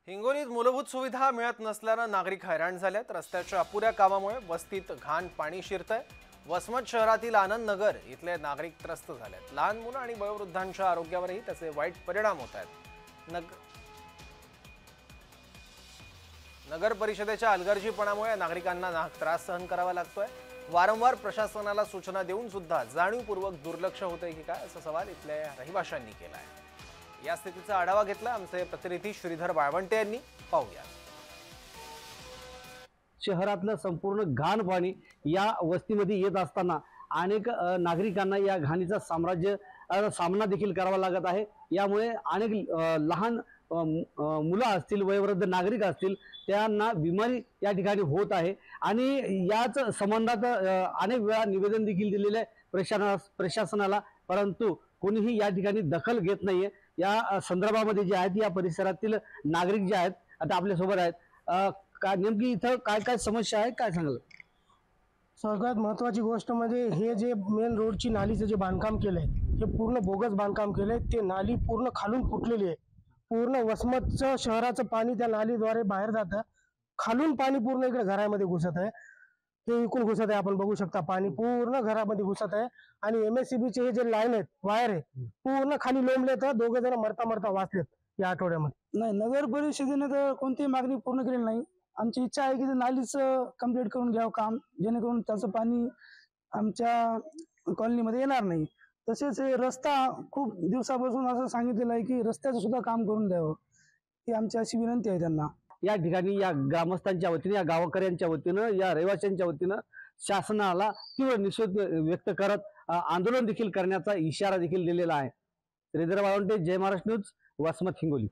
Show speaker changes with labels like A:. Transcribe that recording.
A: हिंगोलीत मूलभूत सुविधा मिळत नसल्याने नागरिक हैराण झालेत। रस्त्याच्या अपुऱ्या कामामुळे वस्तीत घाण पाणी शिरतंय। वसमत शहरातील आनंद नगर इथले नागरिक त्रस्त झालेत। लहान मुलं आणि वयोवृद्धांच्या आरोग्यावरही त्याचे वाईट परिणाम होत आहेत। नगर परिषदेच्या अलगर्जीपणामुळे नागरिकांना त्रास सहन करावा लागतोय। वारंवार प्रशासनाला सूचना देऊन सुद्धा जाणीवपूर्वक दुर्लक्ष होतंय की काय, असा सवाल इथल्या रहिवाशांनी केला आहे। या स्थितीचा आढावा घेतला आमचे प्रतिनिधी श्रीधर वाळवंटे यांनी। पाहूया।
B: शहरातलं संपूर्ण घाण पाणी या वस्तीमध्ये येत असताना अनेक नागरिकांना या घाणीचा सामना देखील करावा लागत आहे। यामुळे अनेक लहान मुलं असतील, वयोवृद्ध नागरिक असतील, त्यांना बिमारी या ठिकाणी होत आहे। आणि याच संबंधात अनेक वेळा निवेदन देखील दिलेले प्रशासनाला, परंतु कोणीही या ठिकाणी दखल घेत नाहीये। या संदर्भामध्ये जे आहेत, या परिसरातील नागरिक जे आहेत आता आपल्या सोबत आहेत। काय नेमकी इथं काय काय समस्या आहे, काय सांगाल?
C: सगळ्यात महत्त्वाची गोष्ट म्हणजे हे जे मेन रोडची नालीचं जे बांधकाम केलंय, हे पूर्ण बोगस बांधकाम केलंय। ते नाली पूर्ण खालून फुटलेली आहे। पूर्ण वसमतचं शहराचं पाणी त्या नालीद्वारे बाहेर जातं। खालून पाणी पूर्ण इकडे घरामध्ये घुसत आहे। ते इकडून घुसत आहे, आपण बघू शकता पाणी पूर्ण घरामध्ये घुसत आहे। आणि MSCB चे हे जे लाईन आहेत, वायर आहे, पूर्ण खाली लोंबले तर दोघे जण मरता वाचलेत या आठवड्यामध्ये।
D: नाही, नगर परिषदेने तर कोणतीही मागणी पूर्ण केली नाही। आमची इच्छा आहे की नालीचं कंप्लीट करून घ्यावं काम, जेणेकरून त्याचं पाणी आमच्या कॉलनीमध्ये येणार नाही। तसेच हे रस्ता खूप दिवसापासून असं सांगितलेलं आहे की रस्त्याचं सुद्धा काम करून द्यावं, ही आमची अशी विनंती आहे त्यांना।
B: या ठिकाणी या ग्रामस्थांच्या वतीने, या गावकऱ्यांच्या वतीनं, या रहिवाशांच्या वतीनं शासनाला तीव्र निषेध व्यक्त करत आंदोलन देखील करण्याचा इशारा देखील दिलेला आहे। श्रीधर वाळवंटे, जय महाराष्ट्र न्यूज, वसमत, हिंगोली।